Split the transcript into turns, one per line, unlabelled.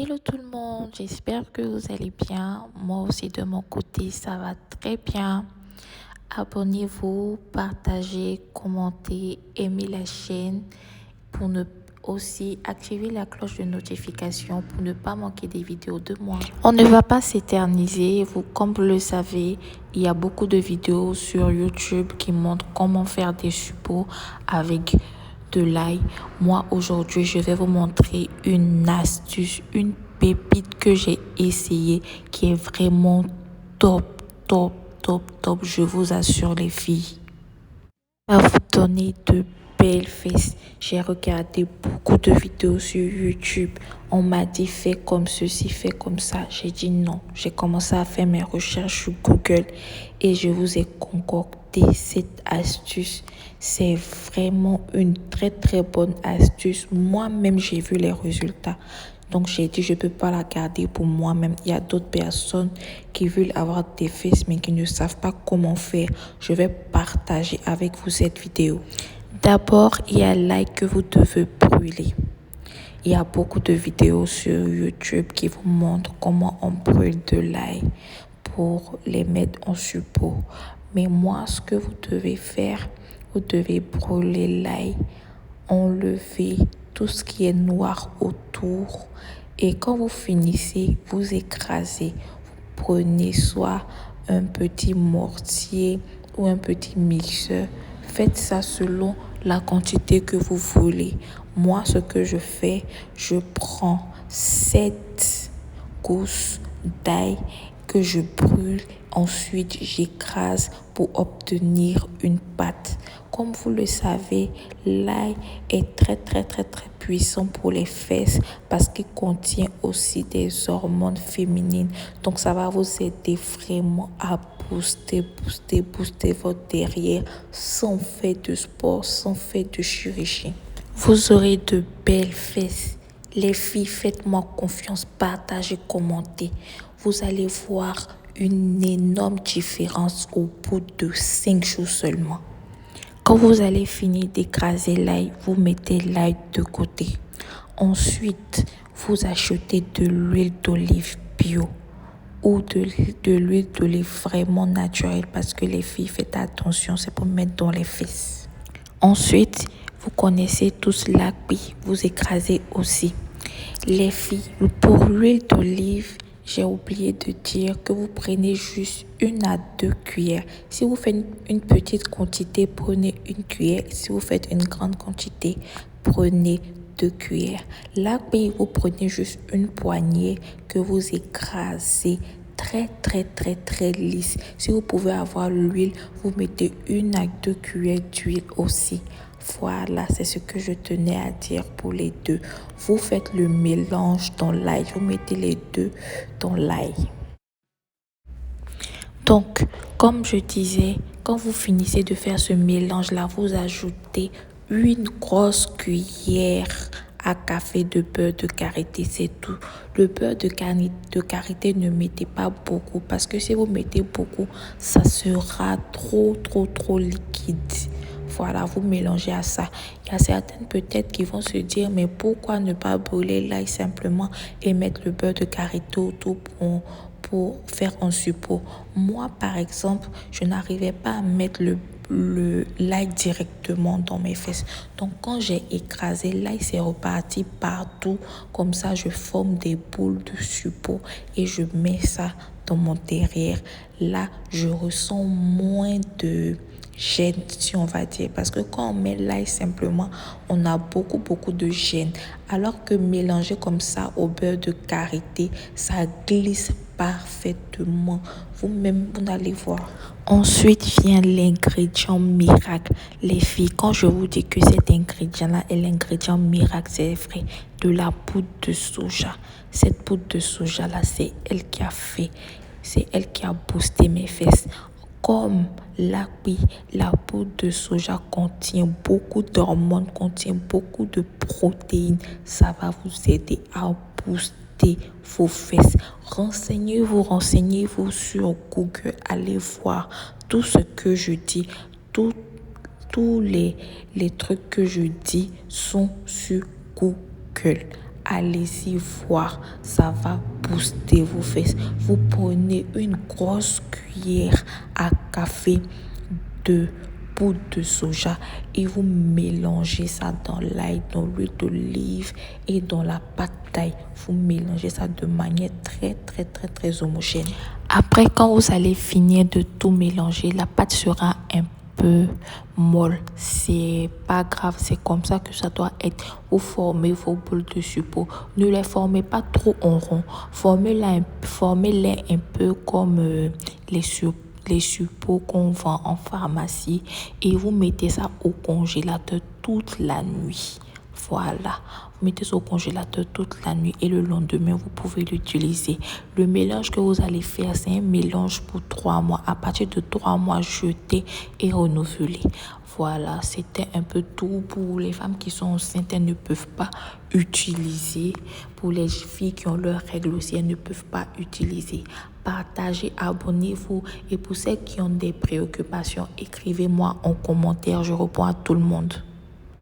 Hello tout le monde, j'espère que vous allez bien. Moi aussi de mon côté, ça va très bien. Abonnez-vous, partagez, commentez, aimez la chaîne pour ne aussi activer la cloche de notification pour ne pas manquer des vidéos de moi. On ne va pas s'éterniser, comme vous le savez, il y a beaucoup de vidéos sur YouTube qui montrent comment faire des suppos avec de l'ail. Moi aujourd'hui je vais vous montrer une astuce, une pépite que j'ai essayé qui est vraiment top. Je vous assure les filles, ça va vous donner de belles fesses. J'ai regardé beaucoup de vidéos sur YouTube. On m'a dit fais comme ceci, fais comme ça. J'ai dit non. J'ai commencé à faire mes recherches sur Google et je vous ai concocté cette astuce. C'est vraiment une très bonne astuce. Moi-même, j'ai vu les résultats. Donc, j'ai dit, je ne peux pas la garder pour moi-même. Il y a d'autres personnes qui veulent avoir des fesses, mais qui ne savent pas comment faire. Je vais partager avec vous cette vidéo. D'abord, il y a l'ail que vous devez brûler. Il y a beaucoup de vidéos sur YouTube qui vous montrent comment on brûle de l'ail pour les mettre en suppôt. Mais moi, ce que vous devez faire, vous devez brûler l'ail, enlever tout ce qui est noir autour. Et quand vous finissez, vous écrasez. Vous prenez soit un petit mortier ou un petit mixeur. Faites ça selon la quantité que vous voulez. Moi, ce que je fais, je prends 7 gousses d'ail que je brûle. Ensuite, j'écrase pour obtenir une pâte. Comme vous le savez, l'ail est très puissant pour les fesses parce qu'il contient aussi des hormones féminines. Donc, ça va vous aider vraiment à booster votre derrière sans faire de sport, sans faire de chirurgie. Vous aurez de belles fesses. Les filles, faites-moi confiance, partagez, commentez. Vous allez voir une énorme différence au bout de 5 jours seulement. Quand vous allez finir d'écraser l'ail, vous mettez l'ail de côté. Ensuite, vous achetez de l'huile d'olive bio ou de l'huile d'olive vraiment naturelle parce que les filles, faites attention, c'est pour mettre dans les fesses. Ensuite, vous connaissez tous l'api, vous écrasez aussi. Les filles, pour l'huile d'olive, j'ai oublié de dire que vous prenez juste 1 à 2 cuillères. Si vous faites une petite quantité, prenez 1 cuillère. Si vous faites une grande quantité, prenez 2 cuillères. L'api, vous prenez juste une poignée que vous écrasez très lisse. Si vous pouvez avoir l'huile, vous mettez 1 à 2 cuillères d'huile aussi. Voilà, c'est ce que je tenais à dire pour les deux. Vous faites le mélange dans l'ail. Vous mettez les deux dans l'ail. Donc, comme je disais, quand vous finissez de faire ce mélange-là, vous ajoutez 1 grosse cuillère à café de beurre de karité, c'est tout. Le beurre de karité, ne mettez pas beaucoup parce que si vous mettez beaucoup, ça sera trop liquide. Voilà, vous mélangez à ça. Il y a certaines peut-être qui vont se dire, mais pourquoi ne pas brûler l'ail simplement et mettre le beurre de karité autour pour faire un suppôt. Moi, par exemple, je n'arrivais pas à mettre l'ail directement dans mes fesses. Donc, quand j'ai écrasé, l'ail c'est reparti partout. Comme ça, je forme des boules de suppôt et je mets ça dans mon derrière. Là, je ressens moins de gêne, si on va dire, parce que quand on met l'ail simplement, on a beaucoup de gêne, alors que mélanger comme ça au beurre de karité, ça glisse parfaitement. Vous-même, vous allez voir. Ensuite vient l'ingrédient miracle. Les filles, quand je vous dis que cet ingrédient-là est l'ingrédient miracle, c'est vrai, de la poudre de soja. Cette poudre de soja-là, c'est elle qui a fait, c'est elle qui a boosté mes fesses. Comme l'api, la poudre de soja contient beaucoup d'hormones, contient beaucoup de protéines, ça va vous aider à booster vos fesses. Renseignez-vous sur Google, allez voir tout ce que je dis, tous les trucs que je dis sont sur Google. allez-y voir, ça va booster vos fesses. Vous prenez une grosse cuillère à café de poudre de soja et vous mélangez ça dans l'ail, dans l'huile d'olive et dans la pâte d'ail. Vous mélangez ça de manière très très très très homogène. Après, quand vous allez finir de tout mélanger, la pâte sera un peu molle. C'est pas grave, c'est comme ça que ça doit être. Vous formez vos boules de suppôt. Ne les formez pas trop en rond. Formez-les un peu comme les suppôts qu'on vend en pharmacie et vous mettez ça au congélateur toute la nuit. Voilà, vous mettez ça au congélateur toute la nuit et le lendemain, vous pouvez l'utiliser. Le mélange que vous allez faire, c'est un mélange pour 3 mois. À partir de 3 mois, jetez et renouvelez. Voilà, c'était un peu tout pour les femmes qui sont enceintes. Elles ne peuvent pas utiliser. Pour les filles qui ont leurs règles aussi, elles ne peuvent pas utiliser. Partagez, abonnez-vous. Et pour celles qui ont des préoccupations, écrivez-moi en commentaire. Je réponds à tout le monde.